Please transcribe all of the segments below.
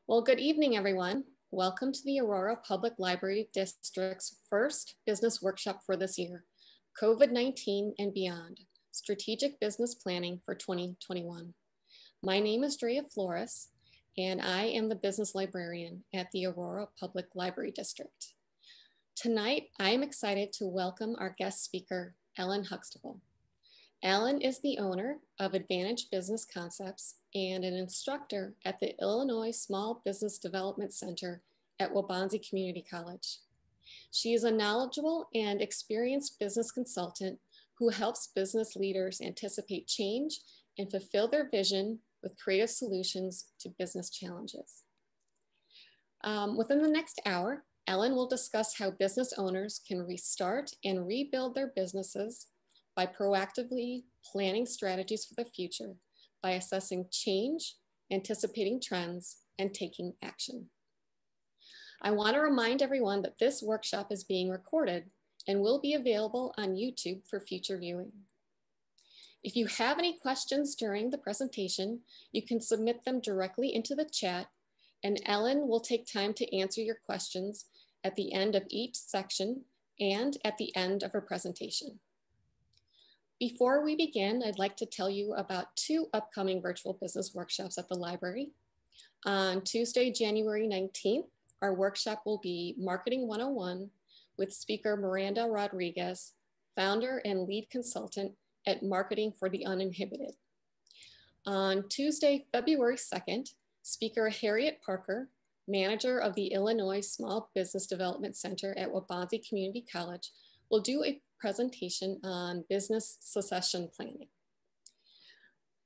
Well, good evening, everyone. Welcome to the Aurora Public Library District's first business workshop for this year, COVID-19 and Beyond, Strategic Business Planning for 2021. My name is Drea Flores, and I am the business librarian at the Aurora Public Library District. Tonight, I am excited to welcome our guest speaker, Ellen Huxtable. Ellen is the owner of Advantage Business Concepts and an instructor at the Illinois Small Business Development Center at Waubonsee Community College. She is a knowledgeable and experienced business consultant who helps business leaders anticipate change and fulfill their vision with creative solutions to business challenges. Within the next hour, Ellen will discuss how business owners can restart and rebuild their businesses by proactively planning strategies for the future, by assessing change, anticipating trends, and taking action. I want to remind everyone that this workshop is being recorded and will be available on YouTube for future viewing. If you have any questions during the presentation, you can submit them directly into the chat, and Ellen will take time to answer your questions at the end of each section and at the end of her presentation. Before we begin, I'd like to tell you about two upcoming virtual business workshops at the library. On Tuesday, January 19th, our workshop will be Marketing 101 with speaker Miranda Rodriguez, founder and lead consultant at Marketing for the Uninhibited. On Tuesday, February 2nd, speaker Harriet Parker, manager of the Illinois Small Business Development Center at Waubonsee Community College, will do a presentation on business succession planning.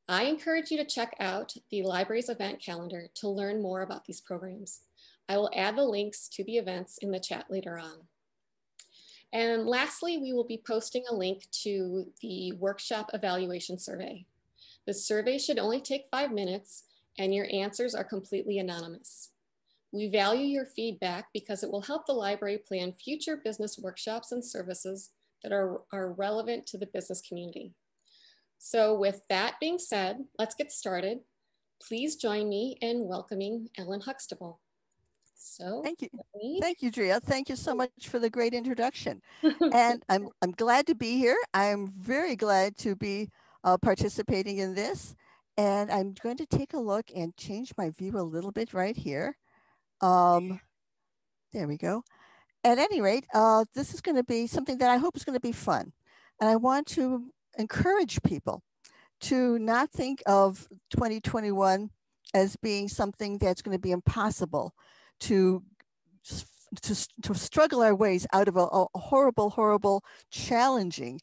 I encourage you to check out the library's event calendar to learn more about these programs. I will add the links to the events in the chat later on. And lastly, we will be posting a link to the workshop evaluation survey. The survey should only take 5 minutes and your answers are completely anonymous. We value your feedback because it will help the library plan future business workshops and services that are relevant to the business community. So with that being said, let's get started. Please join me in welcoming Ellen Huxtable. So thank you. Thank you, Drea. Thank you so much for the great introduction. And I'm glad to be here. I'm very glad to be participating in this. And I'm going to take a look and change my view a little bit right here. There we go. At any rate, this is going to be something that I hope is going to be fun. And I want to encourage people to not think of 2021 as being something that's going to be impossible to struggle our ways out of a horrible, horrible, challenging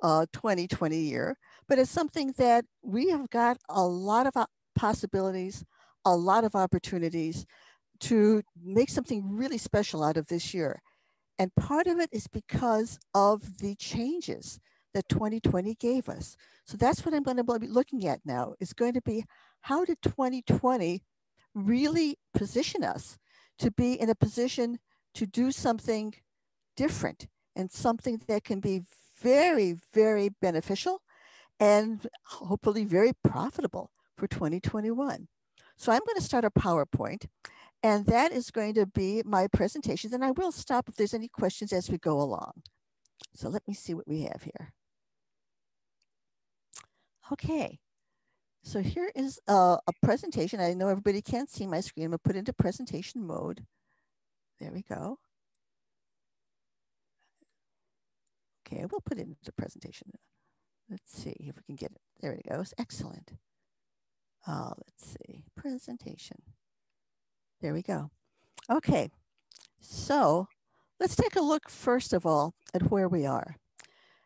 2020 year. But it's something that we have got a lot of possibilities, a lot of opportunities to make something really special out of this year. And part of it is because of the changes that 2020 gave us. So that's what I'm going to be looking at now, is going to be how did 2020 really position us to be in a position to do something different and something that can be very, very beneficial and hopefully very profitable for 2021. So I'm going to start a PowerPoint. And that is going to be my presentation. And I will stop if there's any questions as we go along. So let me see what we have here. Okay, so here is a presentation. I know everybody can't see my screen. I'm gonna put it into presentation mode. There we go. Okay, I will put it into presentation. Let's see if we can get it. There it goes, excellent. Let's see, presentation. There we go. Okay, so let's take a look first of all at where we are.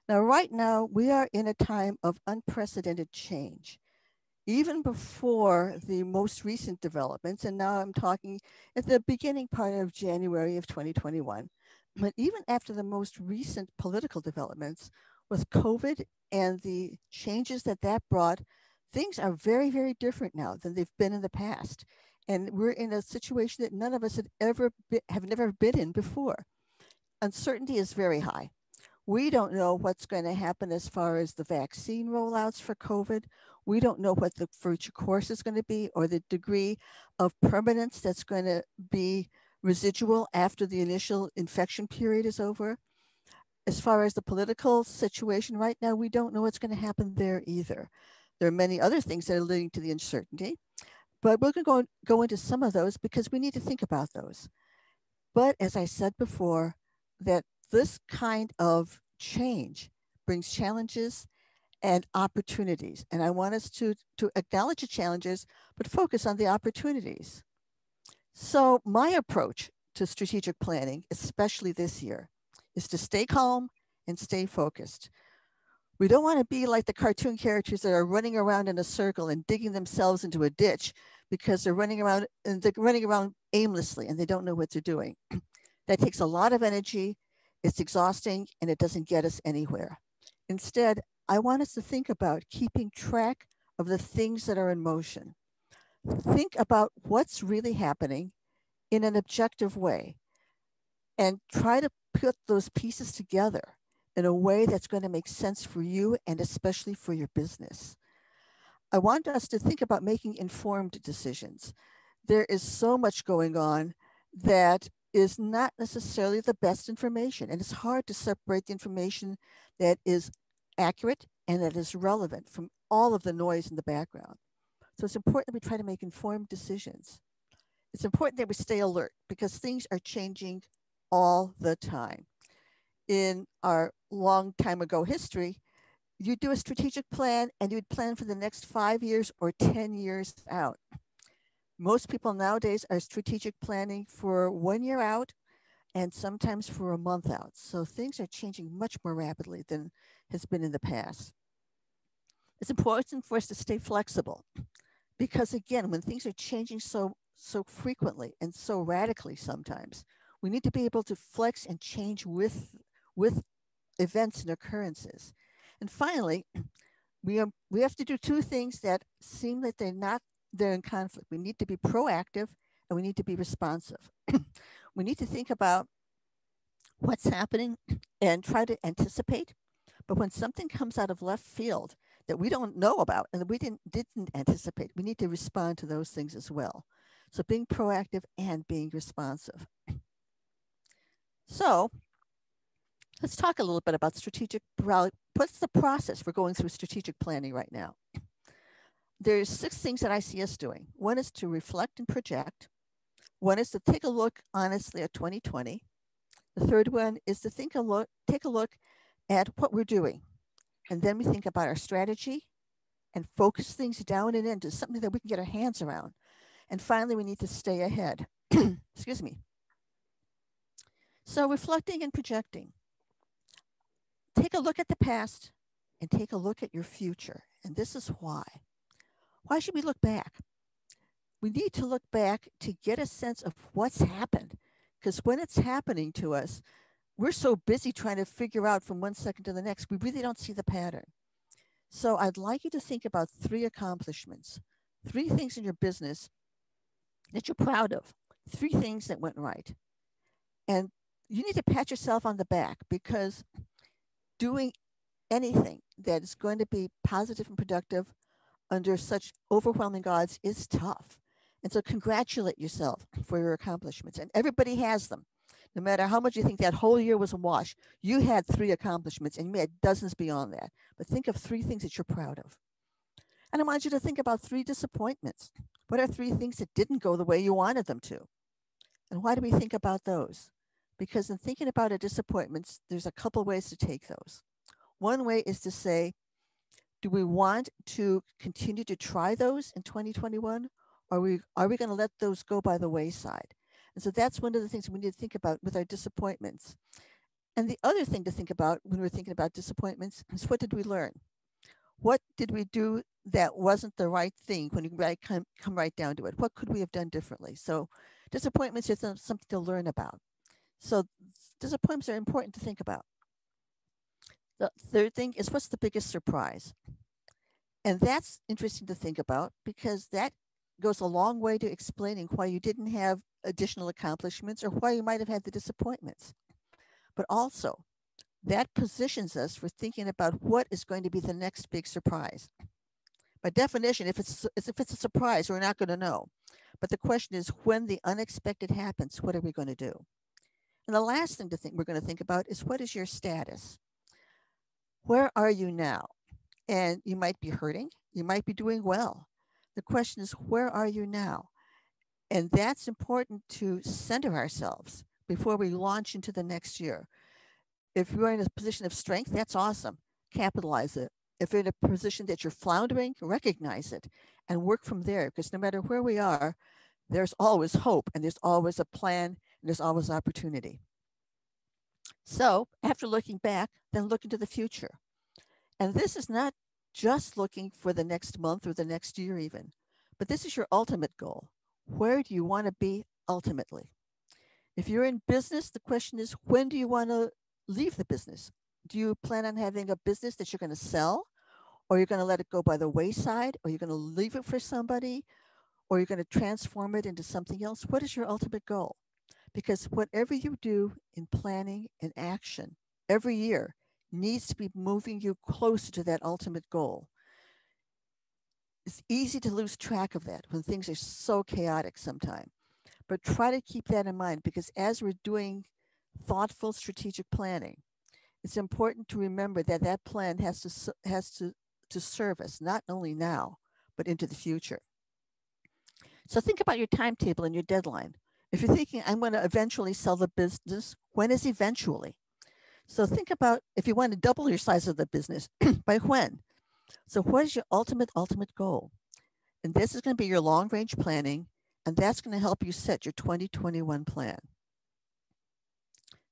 Now, right now, we are in a time of unprecedented change. Even before the most recent developments, and now I'm talking at the beginning part of January of 2021, but even after the most recent political developments with COVID and the changes that that brought, things are very, very different now than they've been in the past. And we're in a situation that none of us have never been in before. Uncertainty is very high. We don't know what's going to happen as far as the vaccine rollouts for COVID. We don't know what the future course is going to be or the degree of permanence that's going to be residual after the initial infection period is over. As far as the political situation right now, we don't know what's going to happen there either. There are many other things that are leading to the uncertainty, but we're going to go into some of those because we need to think about those. But as I said before, that this kind of change brings challenges and opportunities. And I want us to acknowledge the challenges, but focus on the opportunities. So my approach to strategic planning, especially this year, is to stay calm and stay focused. We don't want to be like the cartoon characters that are running around in a circle and digging themselves into a ditch because they're running around aimlessly and they don't know what they're doing. That takes a lot of energy, it's exhausting, and it doesn't get us anywhere. Instead, I want us to think about keeping track of the things that are in motion. Think about what's really happening in an objective way and try to put those pieces together in a way that's going to make sense for you and especially for your business. I want us to think about making informed decisions. There is so much going on that is not necessarily the best information, and it's hard to separate the information that is accurate and that is relevant from all of the noise in the background. So it's important that we try to make informed decisions. It's important that we stay alert because things are changing all the time. In our long time ago history, you do a strategic plan and you'd plan for the next 5 years or 10 years out. Most people nowadays are strategic planning for 1 year out and sometimes for a month out. So things are changing much more rapidly than has been in the past. It's important for us to stay flexible because again, when things are changing so frequently and so radically sometimes, we need to be able to flex and change with events and occurrences. And finally, we have to do two things that seem like they're in conflict. We need to be proactive and we need to be responsive. We need to think about what's happening and try to anticipate. But when something comes out of left field that we don't know about and that we didn't anticipate, we need to respond to those things as well. So being proactive and being responsive. So let's talk a little bit about strategic. What's the process for going through strategic planning right now? There's 6 things that I see us doing. One is to reflect and project. One is to take a look honestly at 2020. The third one is to take a look at what we're doing. And then we think about our strategy and focus things down and into something that we can get our hands around. And finally, we need to stay ahead. Excuse me. So reflecting and projecting. Take a look at the past and take a look at your future. And this is why. Why should we look back? We need to look back to get a sense of what's happened. Because when it's happening to us, we're so busy trying to figure out from one second to the next, we really don't see the pattern. So I'd like you to think about 3 accomplishments, 3 things in your business that you're proud of, 3 things that went right. And you need to pat yourself on the back because doing anything that is going to be positive and productive under such overwhelming odds is tough. And so congratulate yourself for your accomplishments. And everybody has them. No matter how much you think that whole year was a wash, you had 3 accomplishments and you had dozens beyond that. But think of 3 things that you're proud of. And I want you to think about 3 disappointments. What are 3 things that didn't go the way you wanted them to? And why do we think about those? Because in thinking about our disappointments, there's a couple ways to take those. One way is to say, do we want to continue to try those in 2021? Or are we going to let those go by the wayside? And so that's one of the things we need to think about with our disappointments. And the other thing to think about when we're thinking about disappointments is what did we learn? What did we do that wasn't the right thing when you come right down to it? What could we have done differently? So disappointments is something to learn about. So disappointments are important to think about. The third thing is what's the biggest surprise? And that's interesting to think about because that goes a long way to explaining why you didn't have additional accomplishments or why you might have had the disappointments. But also, that positions us for thinking about what is going to be the next big surprise. By definition, if it's a surprise, we're not going to know. But the question is, when the unexpected happens, what are we going to do? And the last thing we're going to think about is, what is your status? Where are you now? And you might be hurting, you might be doing well. The question is, where are you now? And that's important to center ourselves before we launch into the next year. If you're in a position of strength, that's awesome. Capitalize it. If you're in a position that you're floundering, recognize it and work from there, because no matter where we are, there's always hope, and there's always a plan, and there's always opportunity. So after looking back, then look into the future. And this is not just looking for the next month or the next year even, but this is your ultimate goal. Where do you want to be ultimately? If you're in business, the question is, when do you want to leave the business? Do you plan on having a business that you're going to sell, or you're going to let it go by the wayside, or you're going to leave it for somebody, or you're going to transform it into something else? What is your ultimate goal? Because whatever you do in planning and action every year needs to be moving you closer to that ultimate goal. It's easy to lose track of that when things are so chaotic sometimes. But try to keep that in mind, because as we're doing thoughtful strategic planning, it's important to remember that that plan has to serve us not only now, but into the future. So think about your timetable and your deadline. If you're thinking, I'm going to eventually sell the business, when is eventually? So think about, if you want to double your size of the business, by when? So what is your ultimate goal? And this is going to be your long range planning, and that's going to help you set your 2021 plan.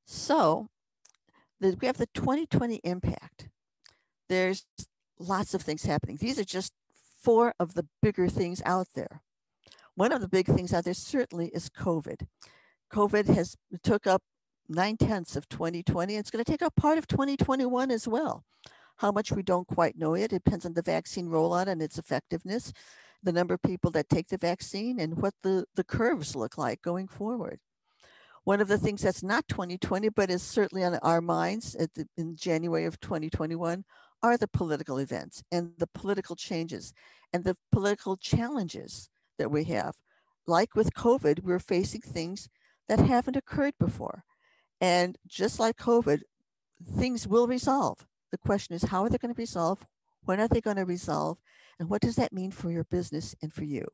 So we have the 2020 impact. There's lots of things happening. These are just 4 of the bigger things out there. One of the big things out there certainly is COVID. COVID has took up 9/10 of 2020. It's going to take up part of 2021 as well. How much we don't quite know yet. It depends on the vaccine rollout and its effectiveness, the number of people that take the vaccine, and what the curves look like going forward. One of the things that's not 2020, but is certainly on our minds in January of 2021, are the political events and the political changes and the political challenges that we have. Like with COVID, we're facing things that haven't occurred before. And just like COVID, things will resolve. The question is, how are they going to resolve? When are they going to resolve? And what does that mean for your business and for you?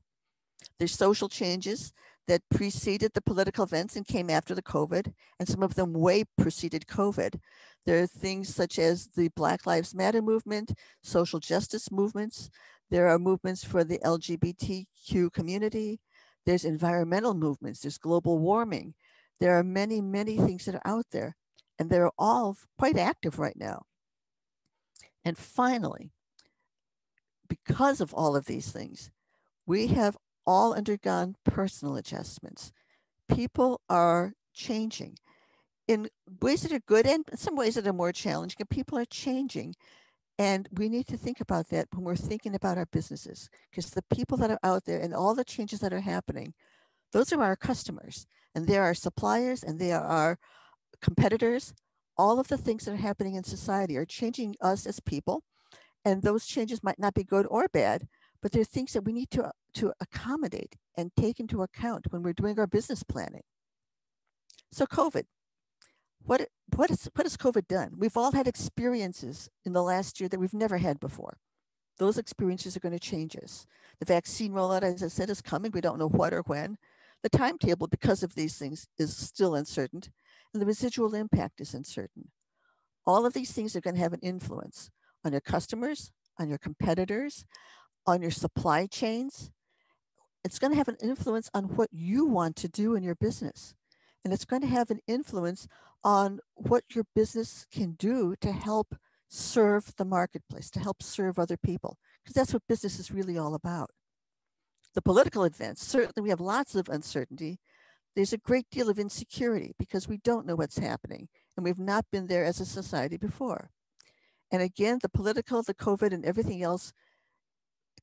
There's social changes that preceded the political events and came after the COVID, and some of them way preceded COVID. There are things such as the Black Lives Matter movement, social justice movements. There are movements for the LGBTQ community. There's environmental movements. There's global warming. There are many, many things that are out there, and they're all quite active right now. And finally, because of all of these things, we have all undergone personal adjustments. People are changing in ways that are good and in some ways that are more challenging. And people are changing. And we need to think about that when we're thinking about our businesses, because the people that are out there and all the changes that are happening, those are our customers, and they're our suppliers, and they are our competitors. All of the things that are happening in society are changing us as people. And those changes might not be good or bad, but they're things that we need to accommodate and take into account when we're doing our business planning. So COVID, what has COVID done? We've all had experiences in the last year that we've never had before. Those experiences are going to change us. The vaccine rollout, as I said, is coming. We don't know what or when. The timetable, because of these things, is still uncertain, and the residual impact is uncertain. All of these things are going to have an influence on your customers, on your competitors, on your supply chains. It's going to have an influence on what you want to do in your business. And it's going to have an influence on what your business can do to help serve the marketplace, to help serve other people, because that's what business is really all about. The political events, certainly we have lots of uncertainty. There's a great deal of insecurity because we don't know what's happening, and we've not been there as a society before. And again, the political, the COVID, and everything else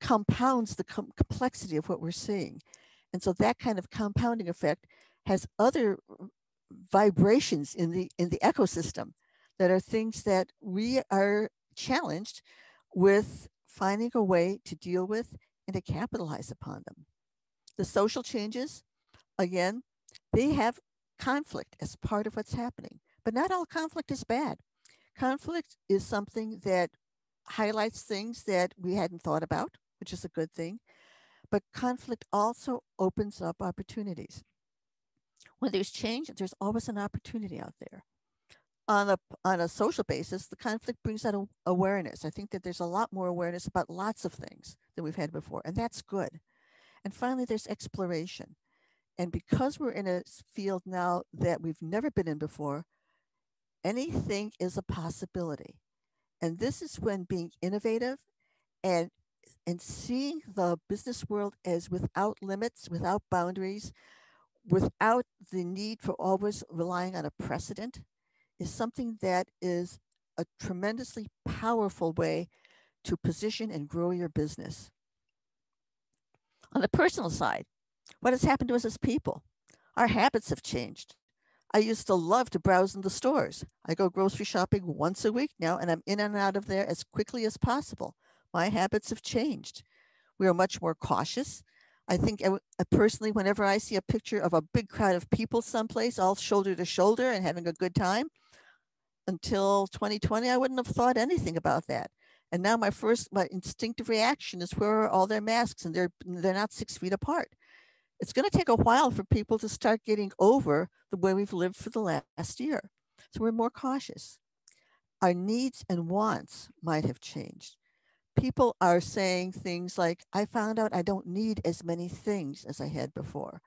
compounds the complexity of what we're seeing. And so that kind of compounding effect has other vibrations in the ecosystem that are things that we are challenged with finding a way to deal with and to capitalize upon them. The social changes, again, they have conflict as part of what's happening, but not all conflict is bad. Conflict is something that highlights things that we hadn't thought about, which is a good thing, but conflict also opens up opportunities. When there's change, there's always an opportunity out there. On a social basis, the conflict brings out awareness. I think that there's a lot more awareness about lots of things than we've had before, and that's good. And finally, there's exploration. And because we're in a field now that we've never been in before, anything is a possibility. And this is when being innovative and seeing the business world as without limits, without boundaries, without the need for always relying on a precedent is something that is a tremendously powerful way to position and grow your business. On the personal side, what has happened to us as people? Our habits have changed. I used to love to browse in the stores. I go grocery shopping once a week now, and I'm in and out of there as quickly as possible. My habits have changed. We are much more cautious. I think personally, whenever I see a picture of a big crowd of people someplace, all shoulder to shoulder and having a good time, until 2020, I wouldn't have thought anything about that. And now my instinctive reaction is, where are all their masks? And they're not 6 feet apart. It's going to take a while for people to start getting over the way we've lived for the last year. So we're more cautious. Our needs and wants might have changed. People are saying things like, I found out I don't need as many things as I had before.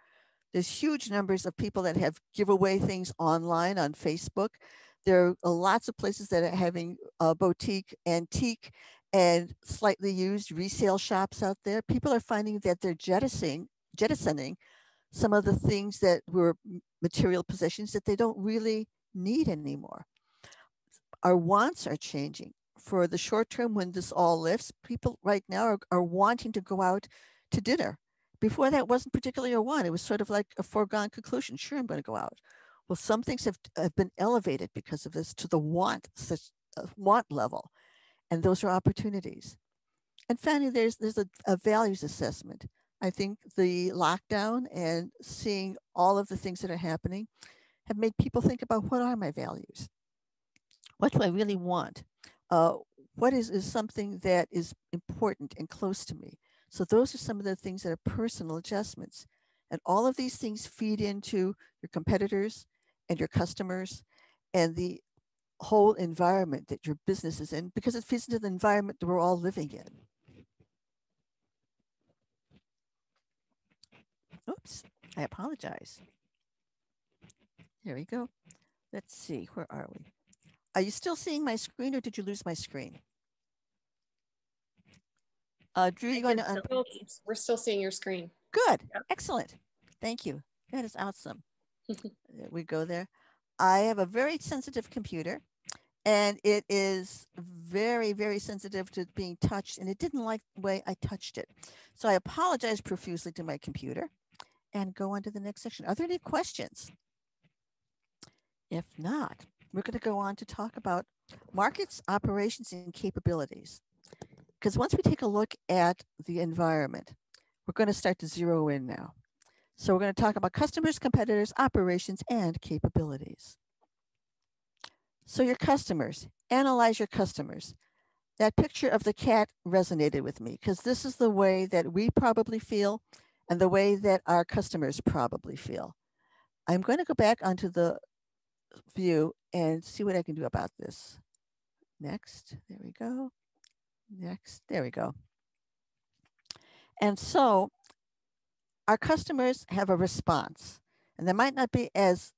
There's huge numbers of people that have giveaway things online on Facebook. There are lots of places that are having boutique, antique, and slightly used resale shops out there. People are finding that they're jettisoning some of the things that were material possessions that they don't really need anymore. Our wants are changing. For the short term, when this all lifts, people right now are wanting to go out to dinner. Before that wasn't particularly a want. It was sort of like a foregone conclusion. Sure, I'm going to go out. Well, some things have been elevated because of this to the want level. And those are opportunities. And finally, there's a values assessment. I think the lockdown and seeing all of the things that are happening have made people think about, what are my values? What do I really want? What is something that is important and close to me? So those are some of the things that are personal adjustments. And all of these things feed into your competitors and your customers and the whole environment that your business is in, because it fits into the environment that we're all living in. Oops, I apologize. There we go. Let's see, where are we? Are you still seeing my screen, or did you lose my screen? Drew, you're going to... We're still seeing your screen. Good, yep. Excellent. Thank you. That is awesome. There we go there. I have a very sensitive computer, and it is very, very sensitive to being touched, and it didn't like the way I touched it. So I apologize profusely to my computer and go on to the next section. Are there any questions? If not, we're going to go on to talk about markets, operations, and capabilities. Because once we take a look at the environment, we're going to start to zero in now. So we're going to talk about customers, competitors, operations, and capabilities. So your customers, analyze your customers. That picture of the cat resonated with me, because this is the way that we probably feel and the way that our customers probably feel. I'm going to go back onto the view and see what I can do about this. Next, there we go. Next, there we go. And so our customers have a response, and they might not be as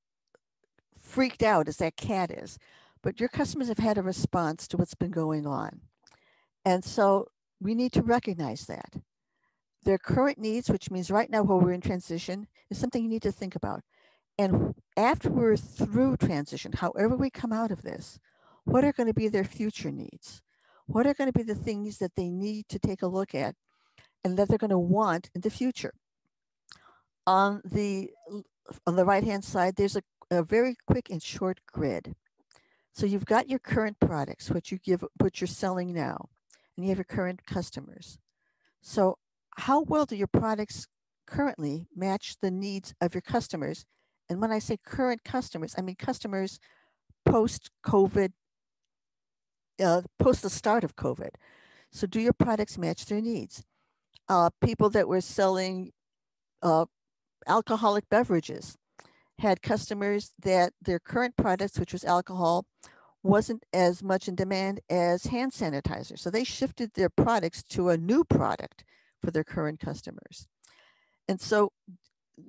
freaked out as that cat is, but your customers have had a response to what's been going on. And so we need to recognize that. Their current needs, which means right now while we're in transition, is something you need to think about. And after we're through transition, however we come out of this, what are going to be their future needs? What are going to be the things that they need to take a look at and that they're going to want in the future? On the right-hand side, there's a very quick and short grid. So you've got your current products, what you're selling now. and you have your current customers. So how well do your products currently match the needs of your customers? And when I say current customers, I mean customers post-COVID, post the start of COVID. So do your products match their needs? People that were selling uh, alcoholic beverages had customers that their current products, which was alcohol, wasn't as much in demand as hand sanitizer. So they shifted their products to a new product for their current customers. And so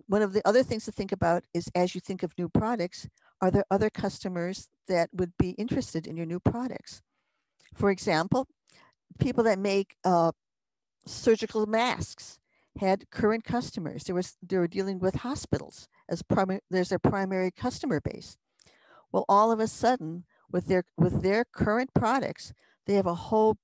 one of the other things to think about is as you think of new products, are there other customers that would be interested in your new products? For example, people that make surgical masks had current customers. They were dealing with hospitals as there's their primary customer base. Well, all of a sudden, with their current products, they have a whole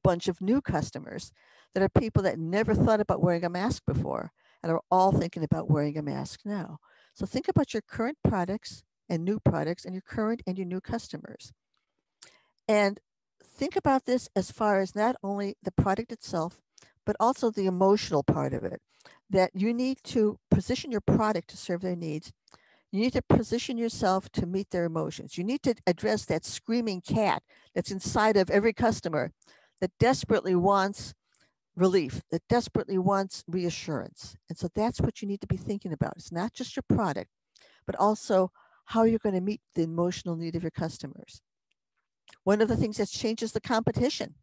bunch of new customers that are people that never thought about wearing a mask before and are all thinking about wearing a mask now. So think about your current products and your current and your new customers. And think about this as far as not only the product itself, but also the emotional part of it, that you need to position your product to serve their needs. You need to position yourself to meet their emotions. You need to address that screaming cat that's inside of every customer that desperately wants relief, that desperately wants reassurance. And so that's what you need to be thinking about. It's not just your product, but also how you're going to meet the emotional need of your customers. One of the things that's changed is the competition.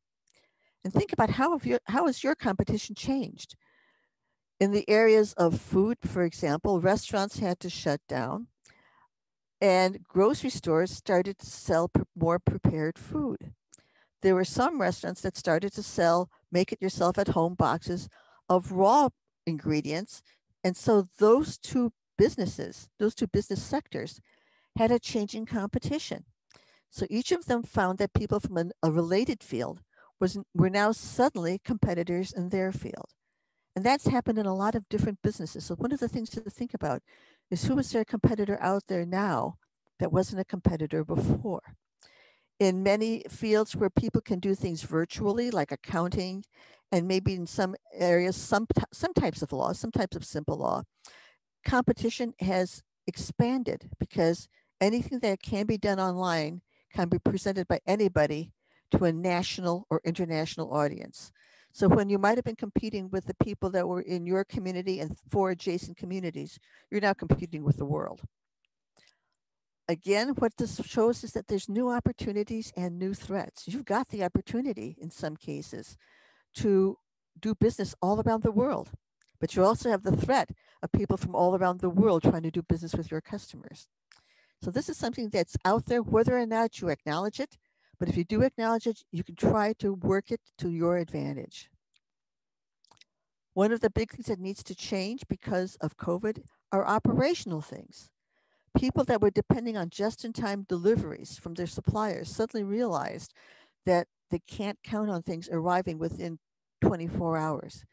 And think about how has your competition changed? In the areas of food, for example, restaurants had to shut down and grocery stores started to sell more prepared food. There were some restaurants that started to sell make it yourself at home boxes of raw ingredients. And so those two business sectors had a changing competition. So each of them found that people from a related field were now suddenly competitors in their field. And that's happened in a lot of different businesses. So one of the things to think about is who is their competitor out there now that wasn't a competitor before? In many fields where people can do things virtually, like accounting, and maybe in some areas, some types of law, some types of simple law, competition has expanded because anything that can be done online can be presented by anybody to a national or international audience. So when you might have been competing with the people that were in your community and 4 adjacent communities, you're now competing with the world. Again, what this shows is that there's new opportunities and new threats. You've got the opportunity in some cases to do business all around the world, but you also have the threat of people from all around the world trying to do business with your customers. So this is something that's out there, whether or not you acknowledge it. But if you do acknowledge it, you can try to work it to your advantage. One of the big things that needs to change because of COVID are operational things. People that were depending on just-in-time deliveries from their suppliers suddenly realized that they can't count on things arriving within 24 hours,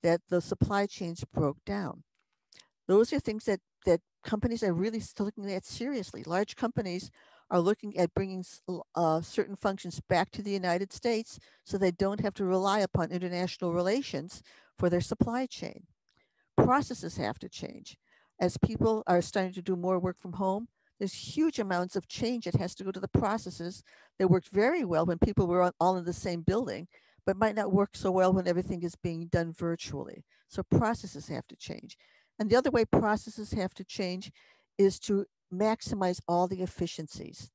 that the supply chains broke down. Those are things that companies are really still looking at seriously. Large companies are looking at bringing certain functions back to the United States so they don't have to rely upon international relations for their supply chain. Processes have to change. As people are starting to do more work from home, there's huge amounts of change that has to go to the processes that worked very well when people were all in the same building, but might not work so well when everything is being done virtually. So processes have to change. And the other way processes have to change is to maximize all the efficiencies.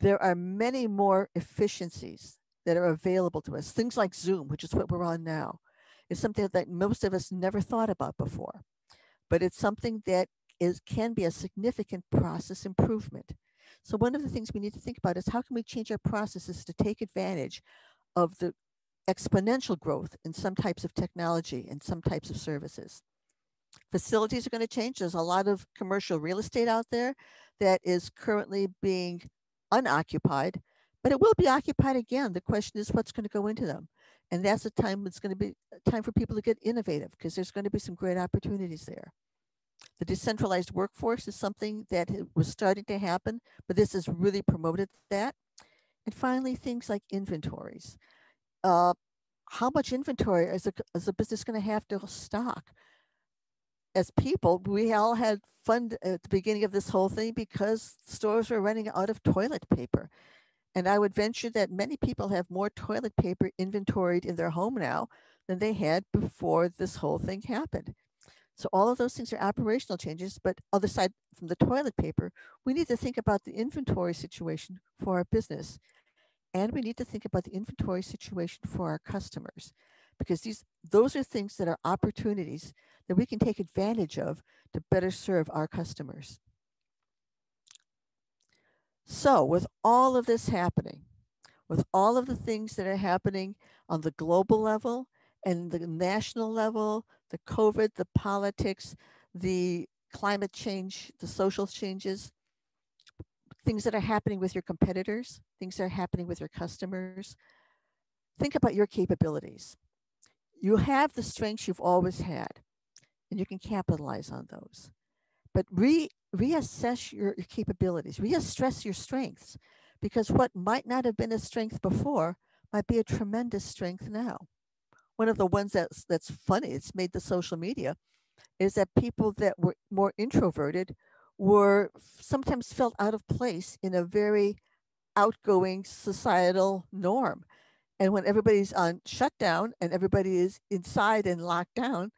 There are many more efficiencies that are available to us. Things like Zoom, which is what we're on now, is something that most of us never thought about before. But it's something that can be a significant process improvement. So one of the things we need to think about is how can we change our processes to take advantage of the exponential growth in some types of technology and some types of services. Facilities are going to change. There's a lot of commercial real estate out there that is currently being unoccupied, but it will be occupied again. The question is what's going to go into them. And that's a time it's going to be time for people to get innovative because there's going to be some great opportunities there. The decentralized workforce is something that was starting to happen, but this has really promoted that. And finally, things like inventories. how much inventory is a business going to have to stock? As people, we all had fun at the beginning of this whole thing because stores were running out of toilet paper. And I would venture that many people have more toilet paper inventoried in their home now than they had before this whole thing happened. So all of those things are operational changes, but other side from the toilet paper, we need to think about the inventory situation for our business. And we need to think about the inventory situation for our customers, because those are things that are opportunities that we can take advantage of to better serve our customers. So with all of this happening, with all of the things that are happening on the global level and the national level, the COVID, the politics, the climate change, the social changes, things that are happening with your competitors, things that are happening with your customers, think about your capabilities. You have the strengths you've always had, and you can capitalize on those. But reassess your capabilities, reassess your strengths, because what might not have been a strength before might be a tremendous strength now. One of the ones that's funny, it's made the social media, is that people that were more introverted were sometimes felt out of place in a very outgoing societal norm. And when everybody's on shutdown and everybody is inside and locked down,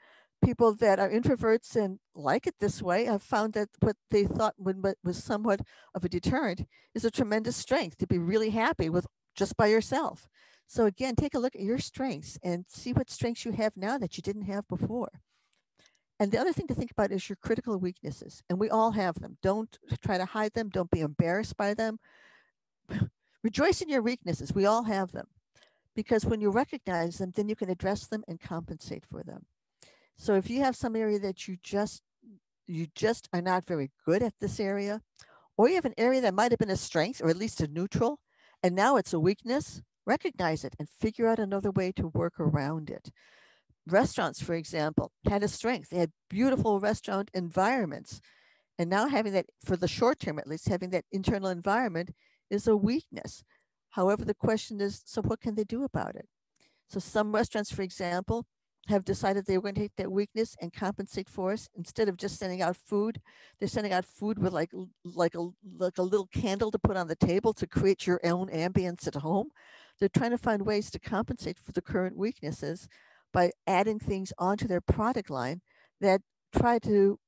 people that are introverts and like it this way have found that what they thought was somewhat of a deterrent is a tremendous strength to be really happy with just by yourself. So again, take a look at your strengths and see what strengths you have now that you didn't have before. And the other thing to think about is your critical weaknesses. And we all have them. Don't try to hide them. Don't be embarrassed by them. Rejoice in your weaknesses. We all have them. Because when you recognize them, then you can address them and compensate for them. So if you have some area that you just are not very good at this area, or you have an area that might have been a strength or at least a neutral, and now it's a weakness, recognize it and figure out another way to work around it. Restaurants, for example, had a strength. They had beautiful restaurant environments. And now having that, for the short term at least, having that internal environment is a weakness. However, the question is, so what can they do about it? So some restaurants, for example, have decided they were going to take that weakness and compensate for us. Instead of just sending out food, they're sending out food with like a little candle to put on the table to create your own ambience at home. They're trying to find ways to compensate for the current weaknesses by adding things onto their product line that try to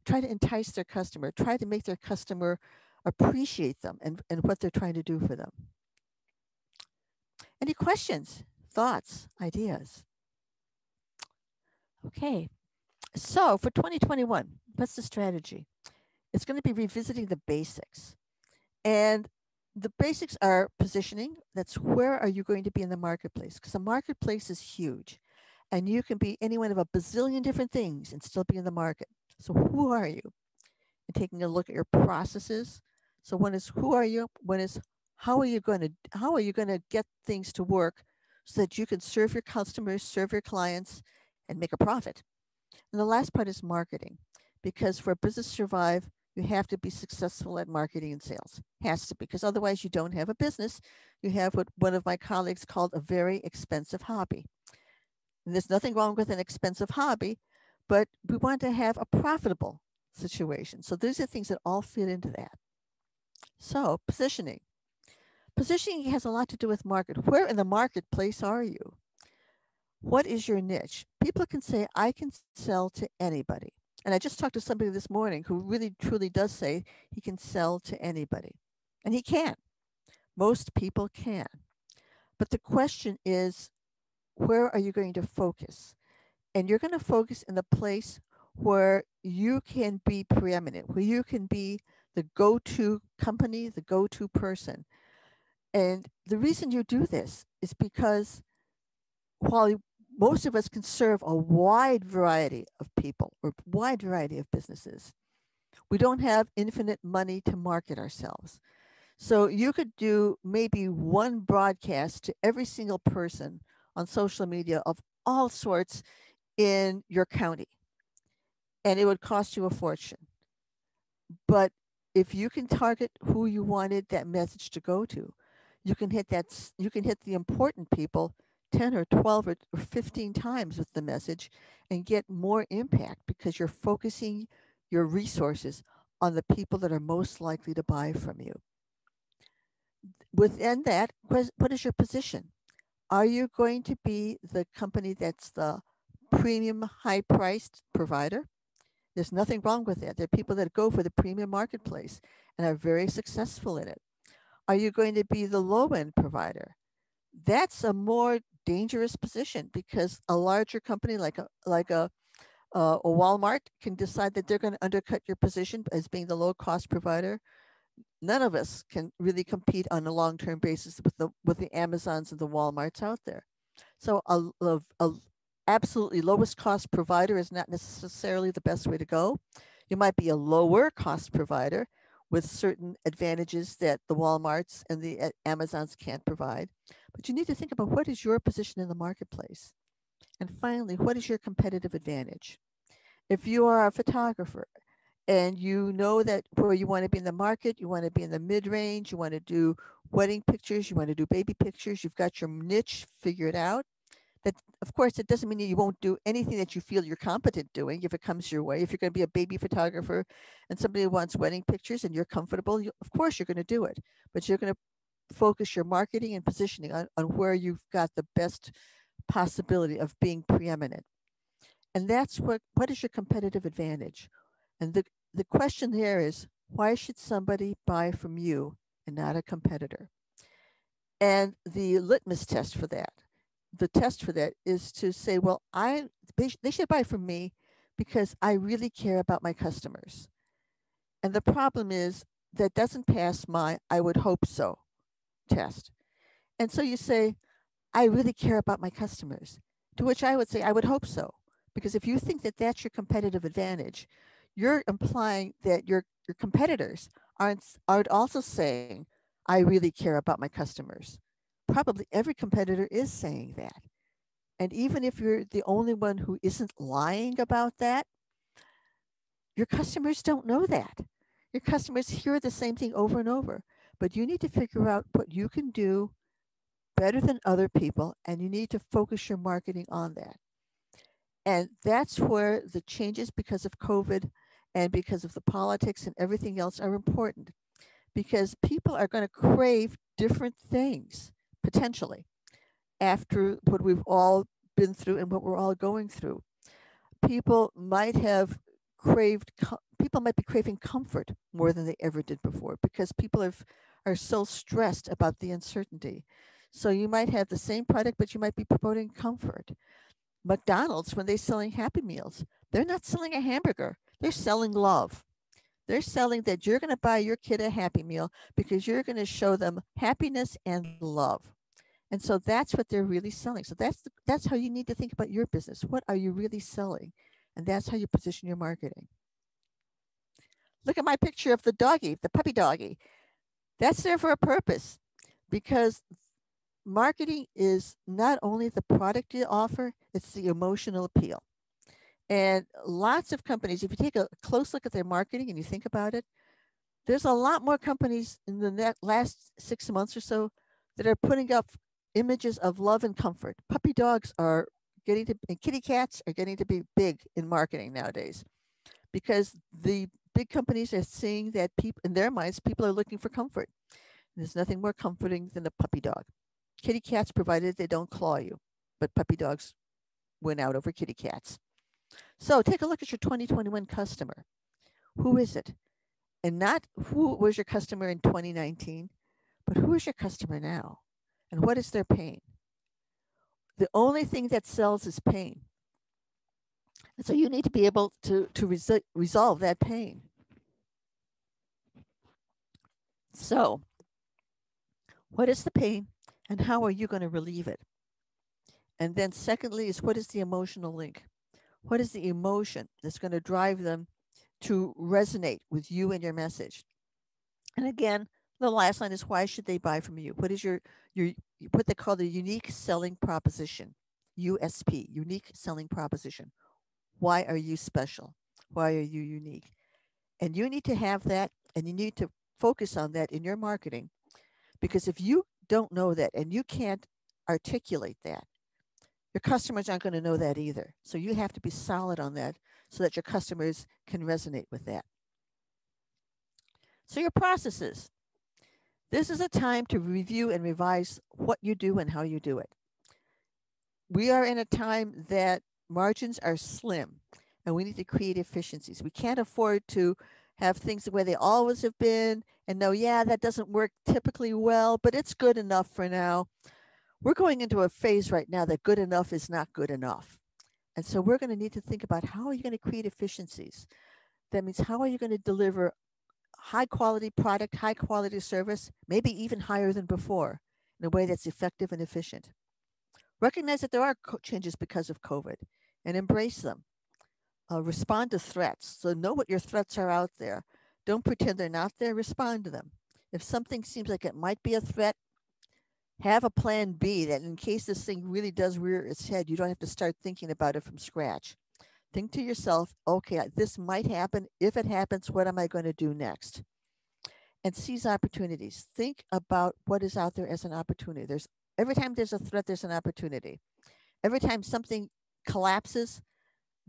entice their customer, try to make their customer appreciate them and what they're trying to do for them. Any questions, thoughts, ideas? Okay, so for 2021, what's the strategy? It's going to be revisiting the basics. And the basics are positioning. That's where are you going to be in the marketplace? Because the marketplace is huge. And you can be any one of a bazillion different things and still be in the market. So who are you? And taking a look at your processes. So one is who are you? One is how are you going to get things to work so that you can serve your customers, serve your clients, and make a profit. And the last part is marketing, because for a business to survive, you have to be successful at marketing and sales. Has to, because otherwise you don't have a business. You have what one of my colleagues called a very expensive hobby. And there's nothing wrong with an expensive hobby, but we want to have a profitable situation. So these are things that all fit into that. So positioning. Positioning has a lot to do with market. Where in the marketplace are you? What is your niche? People can say, I can sell to anybody. And I just talked to somebody this morning who really truly does say he can sell to anybody. And he can. Most people can. But the question is, where are you going to focus? And you're going to focus in the place where you can be preeminent, where you can be the go-to company, the go-to person. And the reason you do this is because while most of us can serve a wide variety of people or wide variety of businesses, we don't have infinite money to market ourselves. So you could do maybe one broadcast to every single person on social media of all sorts in your county, and it would cost you a fortune. But if you can target who you wanted that message to go to, you can hit you can hit the important people 10 or 12 or 15 times with the message and get more impact because you're focusing your resources on the people that are most likely to buy from you. Within that, what is your position? Are you going to be the company that's the premium high priced provider? There's nothing wrong with that. There are people that go for the premium marketplace and are very successful in it. Are you going to be the low end provider? That's a more dangerous position because a larger company like a Walmart can decide that they're going to undercut your position as being the low cost provider. None of us can really compete on a long term basis with the Amazons and the Walmarts out there. So a absolutely lowest cost provider is not necessarily the best way to go. You might be a lower cost provider with certain advantages that the Walmarts and the Amazons can't provide. But you need to think about what is your position in the marketplace. And finally, what is your competitive advantage? If you are a photographer and you know that where you want to be in the market, you want to be in the mid-range, you want to do wedding pictures, you want to do baby pictures, you've got your niche figured out. That, of course, it doesn't mean you won't do anything that you feel you're competent doing if it comes your way. If you're going to be a baby photographer and somebody wants wedding pictures and you're comfortable, of course you're going to do it. But you're going to focus your marketing and positioning on where you've got the best possibility of being preeminent. And that's what is your competitive advantage? And the question there is, why should somebody buy from you and not a competitor? And the litmus test for that, the test for that is to say, well, they should buy from me because I really care about my customers. And the problem is that doesn't pass my I would hope so test. And so you say, I really care about my customers, to which I would say, I would hope so. Because if you think that that's your competitive advantage, you're implying that your competitors aren't also saying, I really care about my customers. Probably every competitor is saying that. And even if you're the only one who isn't lying about that, your customers don't know that. Your customers hear the same thing over and over. But you need to figure out what you can do better than other people, and you need to focus your marketing on that. And that's where the changes because of COVID and because of the politics and everything else are important, because people are going to crave different things potentially after what we've all been through and what we're all going through. People might be craving comfort more than they ever did before because people are so stressed about the uncertainty. So you might have the same product, but you might be promoting comfort. McDonald's, when they're selling Happy Meals, they're not selling a hamburger. They're selling love. They're selling that you're going to buy your kid a Happy Meal because you're going to show them happiness and love. And so that's what they're really selling. So that's how you need to think about your business. What are you really selling? And that's how you position your marketing. Look at my picture of the doggy, the puppy doggy. That's there for a purpose because marketing is not only the product you offer, it's the emotional appeal. And lots of companies, if you take a close look at their marketing and you think about it, there's a lot more companies in the last 6 months or so that are putting up images of love and comfort. Puppy dogs are getting to, and kitty cats are getting to be big in marketing nowadays because the big companies are seeing that people, in their minds, people are looking for comfort. And there's nothing more comforting than a puppy dog. Kitty cats, provided they don't claw you, but puppy dogs win out over kitty cats. So take a look at your 2021 customer. Who is it? And not who was your customer in 2019, but who is your customer now? And what is their pain? The only thing that sells is pain. And so you need to be able to resolve that pain. So what is the pain and how are you going to relieve it? And then secondly is what is the emotional link? What is the emotion that's going to drive them to resonate with you and your message? And again, the last line is why should they buy from you? What is your what they call the unique selling proposition, USP, unique selling proposition. Why are you special? Why are you unique? And you need to have that and you need to focus on that in your marketing because if you don't know that and you can't articulate that, your customers aren't going to know that either. So you have to be solid on that so that your customers can resonate with that. So your processes. This is a time to review and revise what you do and how you do it. We are in a time that margins are slim and we need to create efficiencies. We can't afford to have things the way they always have been and know, yeah, that doesn't work typically well, but it's good enough for now. We're going into a phase right now that good enough is not good enough. And so we're going to need to think about how are you going to create efficiencies? That means how are you going to deliver high quality product, high quality service, maybe even higher than before in a way that's effective and efficient. Recognize that there are changes because of COVID and embrace them. Respond to threats. So know what your threats are out there. Don't pretend they're not there, respond to them. If something seems like it might be a threat, have a plan B that in case this thing really does rear its head, you don't have to start thinking about it from scratch. Think to yourself, okay, this might happen. If it happens, what am I going to do next? And seize opportunities. Think about what is out there as an opportunity. Every time there's a threat, there's an opportunity. Every time something collapses,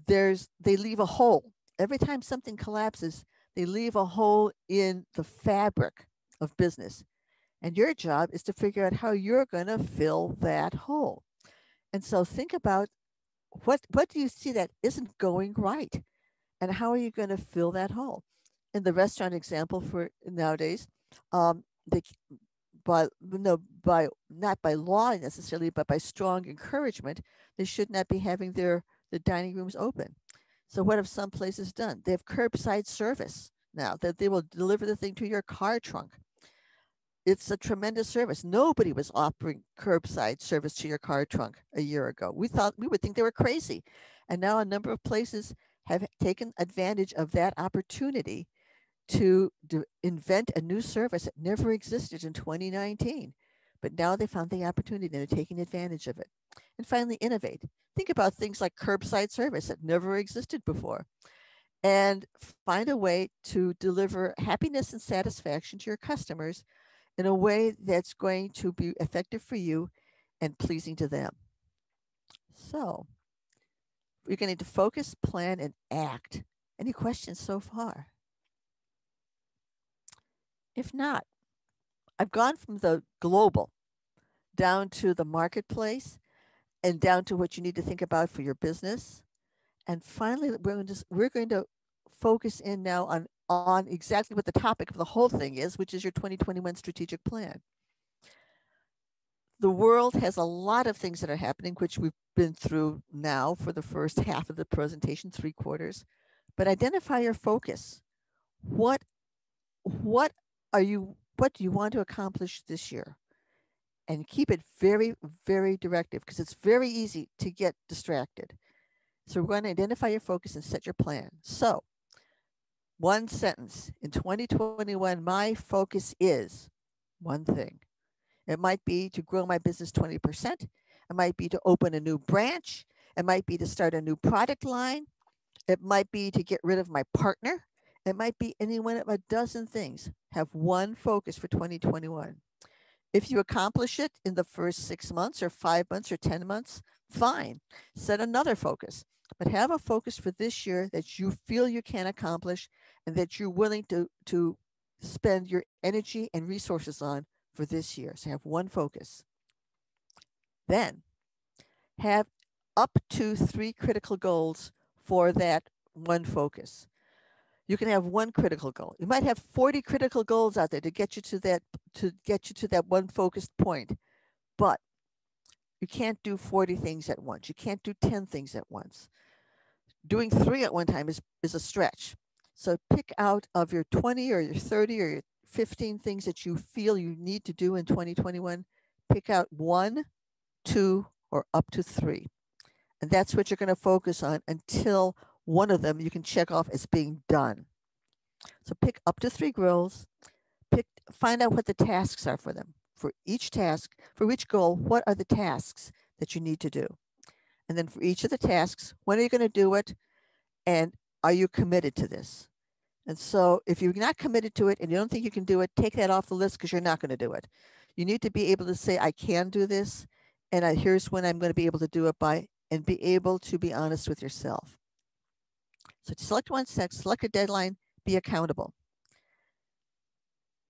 they leave a hole. Every time something collapses, they leave a hole in the fabric of business. And your job is to figure out how you're going to fill that hole. And so think about what do you see that isn't going right? And how are you going to fill that hole? In the restaurant example for nowadays, they by not by law necessarily, but by strong encouragement, they should not be having the dining rooms open. So what have some places done? They have curbside service now that they will deliver the thing to your car trunk. It's a tremendous service. Nobody was offering curbside service to your car trunk a year ago. We would think they were crazy. And now a number of places have taken advantage of that opportunity to invent a new service that never existed in 2019. But now they found the opportunity and they're taking advantage of it. And finally, innovate. Think about things like curbside service that never existed before. And find a way to deliver happiness and satisfaction to your customers in a way that's going to be effective for you and pleasing to them. So you're going to need to focus, plan, and act. Any questions so far? If not, I've gone from the global down to the marketplace and down to what you need to think about for your business. And finally, we're going to focus in now on exactly what the topic of the whole thing is, which is your 2021 strategic plan. The world has a lot of things that are happening, which we've been through now for the first half of the presentation, 3 quarters. But identify your focus. What do you want to accomplish this year? And keep it very, very directive because it's very easy to get distracted. So we're going to identify your focus and set your plan. So one sentence, in 2021, my focus is one thing. It might be to grow my business 20%. It might be to open a new branch. It might be to start a new product line. It might be to get rid of my partner. It might be any one of a dozen things. Have one focus for 2021. If you accomplish it in the first 6 months or 5 months or 10 months, fine. Set another focus. But have a focus for this year that you feel you can accomplish and that you're willing to spend your energy and resources on for this year. So have one focus. Then have up to 3 critical goals for that one focus. You can have one critical goal. You might have 40 critical goals out there to get you to that one focused point. But you can't do 40 things at once. You can't do 10 things at once. Doing 3 at one time is a stretch. So pick out of your 20 or your 30 or your 15 things that you feel you need to do in 2021, pick out 1, 2, or up to 3. And that's what you're going to focus on until one of them you can check off as being done. So pick up to 3 goals, find out what the tasks are for them. For each task, for each goal, what are the tasks that you need to do? And then for each of the tasks, when are you going to do it? And are you committed to this? And so if you're not committed to it and you don't think you can do it, take that off the list because you're not going to do it. You need to be able to say, I can do this, and here's when I'm going to be able to do it by, and be able to be honest with yourself. So select one step, select a deadline, be accountable.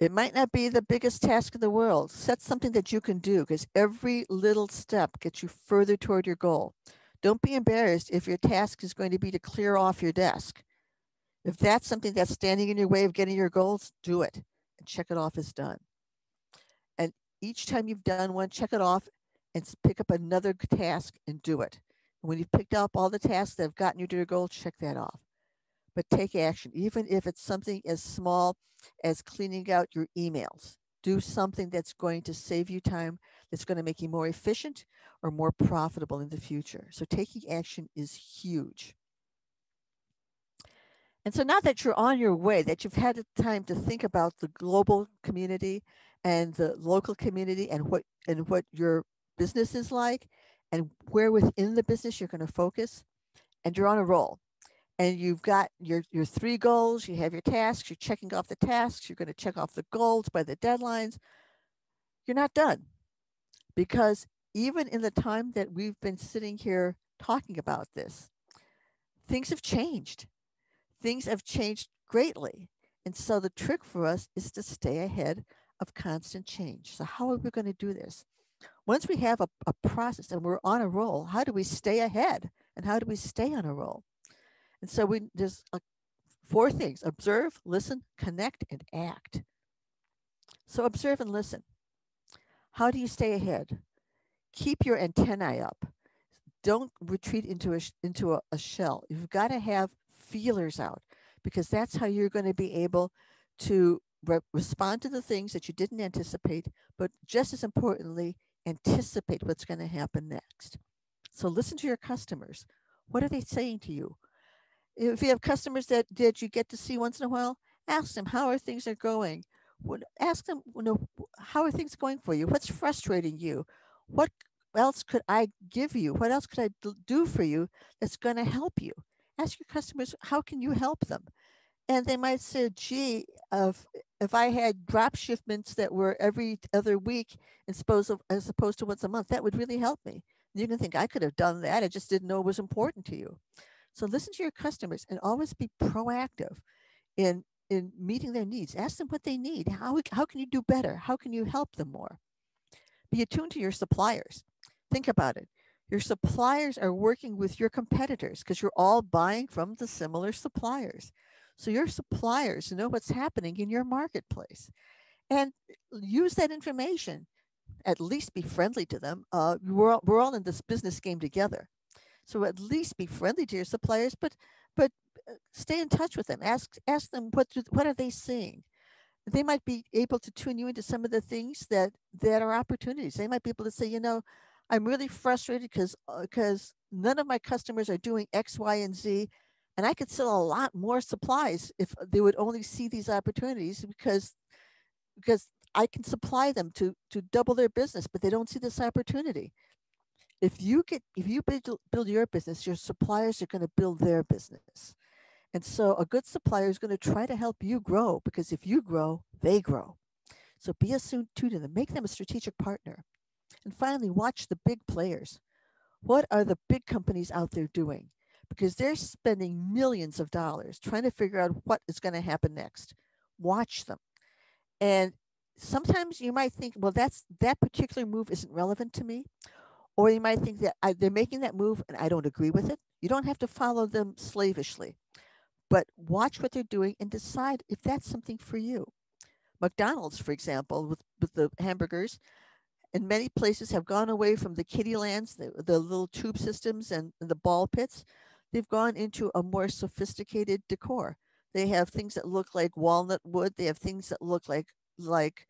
It might not be the biggest task in the world. Set something that you can do, because every little step gets you further toward your goal. Don't be embarrassed if your task is going to be to clear off your desk. If that's something that's standing in your way of getting your goals, do it and check it off as done. And each time you've done one, check it off and pick up another task and do it. And when you've picked up all the tasks that have gotten you to your goal, check that off. But take action, even if it's something as small as cleaning out your emails. Do something that's going to save you time, that's going to make you more efficient or more profitable in the future. So taking action is huge. And so now that you're on your way, that you've had the time to think about the global community and the local community and what your business is like and where within the business you're going to focus, and you're on a roll. And you've got your 3 goals, you have your tasks, you're checking off the tasks, you're going to check off the goals by the deadlines. You're not done, because even in the time that we've been sitting here talking about this, things have changed. Things have changed greatly. And so the trick for us is to stay ahead of constant change. So how are we going to do this? Once we have a process and we're on a roll, how do we stay ahead? And how do we stay on a roll? And so there's 4 things: observe, listen, connect, and act. So observe and listen. How do you stay ahead? Keep your antennae up. Don't retreat into a shell. You've got to have feelers out, because that's how you're going to be able to respond to the things that you didn't anticipate, but just as importantly, anticipate what's going to happen next. So listen to your customers. What are they saying to you? If you have customers that you get to see once in a while, ask them how are things are going. Ask them, how are things going for you? What's frustrating you? What else could I give you? What else could I do for you that's going to help you? Ask your customers, how can you help them? And they might say, gee, if I had drop shipments that were every other week as opposed to once a month, that would really help me. And you can think, I could have done that. I just didn't know it was important to you. So listen to your customers and always be proactive in meeting their needs. Ask them what they need. How can you do better? How can you help them more? Be attuned to your suppliers. Think about it. Your suppliers are working with your competitors because you're all buying from the similar suppliers. So your suppliers know what's happening in your marketplace and use that information. At least be friendly to them. We're all in this business game together. So at least be friendly to your suppliers, but stay in touch with them. Ask them what are they seeing. They might be able to tune you into some of the things that are opportunities. They might be able to say, I'm really frustrated because none of my customers are doing X, Y, and Z, and I could sell a lot more supplies if they would only see these opportunities, because I can supply them to double their business, but they don't see this opportunity. If you build your business, your suppliers are going to build their business. And so a good supplier is going to try to help you grow, because if you grow, they grow. So be attuned to them, make them a strategic partner. And finally, watch the big players. What are the big companies out there doing? Because they're spending millions of dollars trying to figure out what is going to happen next. Watch them. And sometimes you might think, well, that particular move isn't relevant to me. Or you might think that they're making that move and I don't agree with it. You don't have to follow them slavishly, but watch what they're doing and decide if that's something for you. McDonald's, for example, with the hamburgers, in many places have gone away from the kiddie lands, the little tube systems and the ball pits. They've gone into a more sophisticated decor. They have things that look like walnut wood. They have things that look like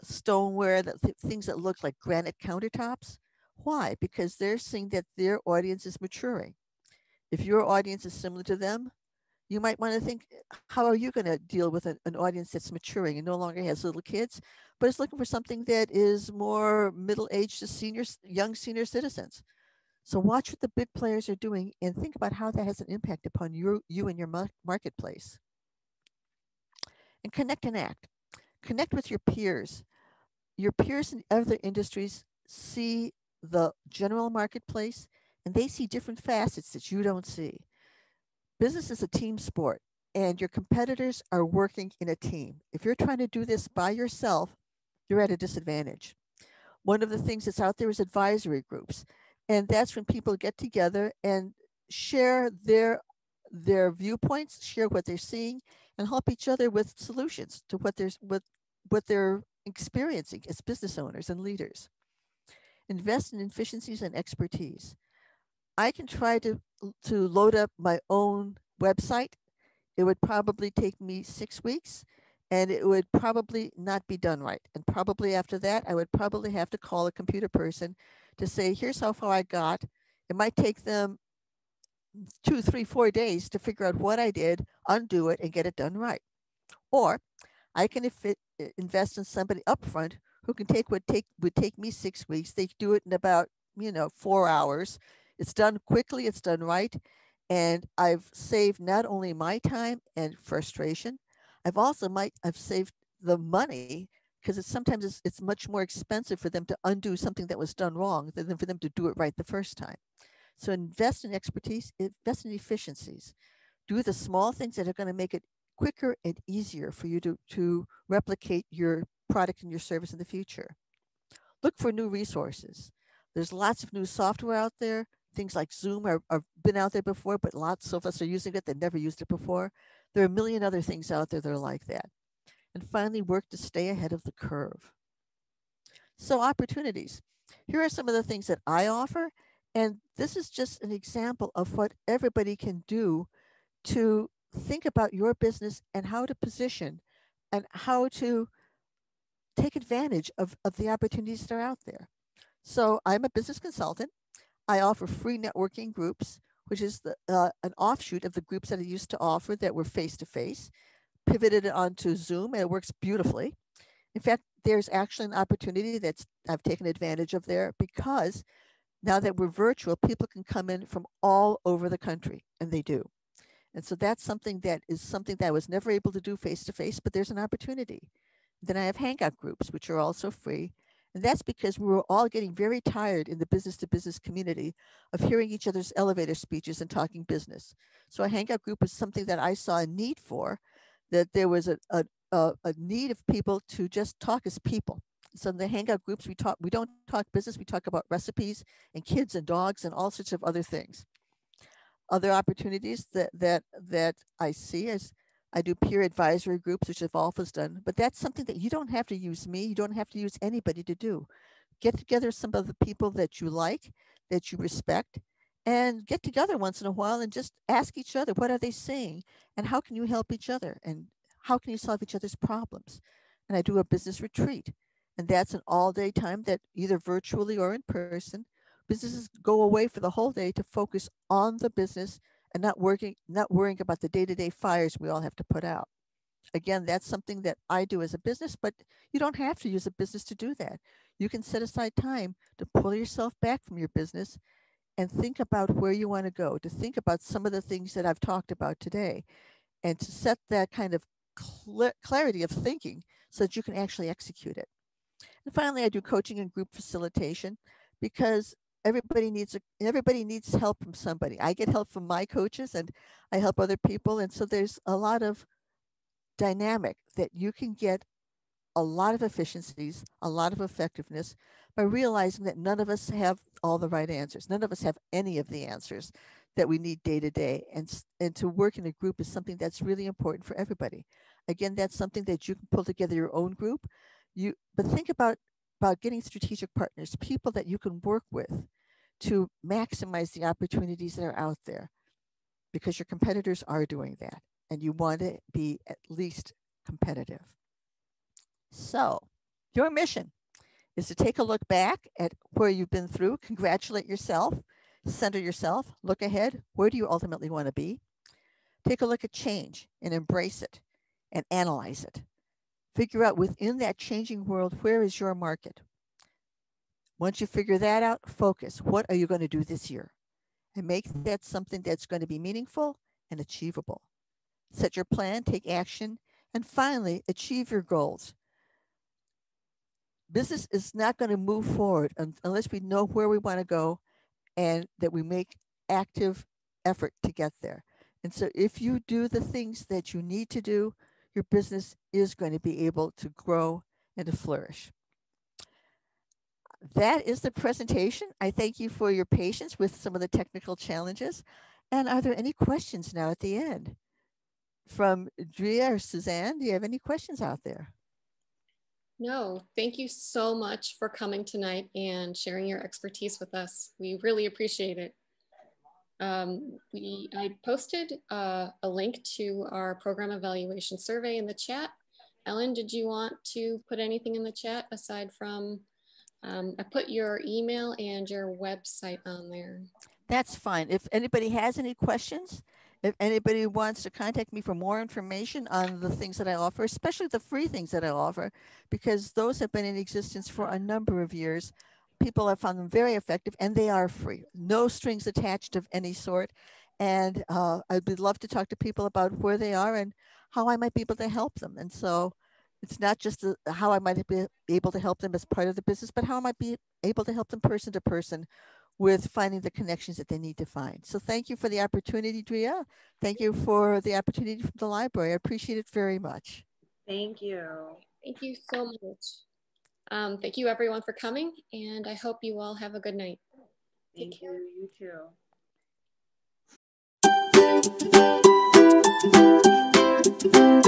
stoneware, things that look like granite countertops. Why? Because they're seeing that their audience is maturing. If your audience is similar to them, you might want to think, how are you going to deal with an audience that's maturing and no longer has little kids, but is looking for something that is more middle-aged to young senior citizens? So watch what the big players are doing and think about how that has an impact upon you and your marketplace. And connect and act. Connect with your peers. your peers in other industries see the general marketplace and they see different facets that you don't see. Business is a team sport and your competitors are working in a team. If you're trying to do this by yourself, you're at a disadvantage. One of the things that's out there is advisory groups. And that's when people get together and share their viewpoints, share what they're seeing, and help each other with solutions to what they're experiencing as business owners and leaders. Invest in efficiencies and expertise. I can try to load up my own website. It would probably take me 6 weeks and it would probably not be done right. And probably after that, I would probably have to call a computer person to say, here's how far I got. It might take them 2, 3, 4 days to figure out what I did, undo it, and get it done right. Or I can invest in somebody upfront who can take what would take me 6 weeks. They do it in about 4 hours. It's done quickly. It's done right, and I've saved not only my time and frustration, I've saved the money because it's much more expensive for them to undo something that was done wrong than for them to do it right the first time. So invest in expertise, invest in efficiencies. Do the small things that are going to make it quicker and easier for you to replicate your product and your service in the future. Look for new resources. There's lots of new software out there. Things like Zoom have been out there before, but lots of us are using it that never used it before. There are a million other things out there that are like that. And finally, work to stay ahead of the curve. So opportunities. Here are some of the things that I offer. And this is just an example of what everybody can do to think about your business and how to position and how to take advantage of the opportunities that are out there. So I'm a business consultant. I offer free networking groups, which is an offshoot of the groups that I used to offer that were face to face, pivoted it onto Zoom, and it works beautifully. In fact, there's actually an opportunity that I've taken advantage of there because now that we're virtual, people can come in from all over the country, and they do. And so that's something that I was never able to do face to face, but there's an opportunity. Then I have Hangout groups, which are also free. And that's because we were all getting very tired in the business to business community of hearing each other's elevator speeches and talking business. So a Hangout group was something that I saw a need for, that there was a need of people to just talk as people. So in the Hangout groups, we don't talk business, we talk about recipes and kids and dogs and all sorts of other things. Other opportunities that I see is I do peer advisory groups, which Evolve done, but that's something that you don't have to use me. You don't have to use anybody to do. Get together some of the people that you like, that you respect, and get together once in a while and just ask each other, what are they saying? And how can you help each other? And how can you solve each other's problems? And I do a business retreat. And that's an all-day time that either virtually or in person, businesses go away for the whole day to focus on the business and not worrying about the day-to-day fires we all have to put out. Again, that's something that I do as a business, but you don't have to use a business to do that. You can set aside time to pull yourself back from your business and think about where you want to go, to think about some of the things that I've talked about today, and to set that kind of clarity of thinking so that you can actually execute it. And finally, I do coaching and group facilitation because everybody needs help from somebody. I get help from my coaches and I help other people. And so there's a lot of dynamic that you can get a lot of efficiencies, a lot of effectiveness by realizing that none of us have all the right answers. None of us have any of the answers that we need day to day. And to work in a group is something that's really important for everybody. Again, that's something that you can pull together your own group. But think about getting strategic partners, people that you can work with to maximize the opportunities that are out there, because your competitors are doing that and you want to be at least competitive. So your mission is to take a look back at where you've been through, congratulate yourself, center yourself, look ahead. Where do you ultimately want to be? Take a look at change and embrace it and analyze it. Figure out within that changing world, where is your market? Once you figure that out, focus. What are you going to do this year? And make that something that's going to be meaningful and achievable. Set your plan, take action, and finally, achieve your goals. business is not going to move forward unless we know where we want to go and that we make active effort to get there. And so if you do the things that you need to do, your business is going to be able to grow and to flourish. That is the presentation. I thank you for your patience with some of the technical challenges. And are there any questions now at the end? From Drea or Suzanne, do you have any questions out there? No, thank you so much for coming tonight and sharing your expertise with us. We really appreciate it. I posted a link to our program evaluation survey in the chat. Ellen, did you want to put anything in the chat aside from, I put your email and your website on there. That's fine. If anybody has any questions, if anybody wants to contact me for more information on the things that I offer, especially the free things that I offer, because those have been in existence for a number of years. People have found them very effective and they are free, no strings attached of any sort. And I'd love to talk to people about where they are and how I might be able to help them. And so it's not just how I might be able to help them as part of the business, but how I might be able to help them person to person with finding the connections that they need to find. So thank you for the opportunity, Drea. Thank you for the opportunity from the library. I appreciate it very much. Thank you. Thank you so much. Thank you everyone for coming, and I hope you all have a good night. Thank you, you too.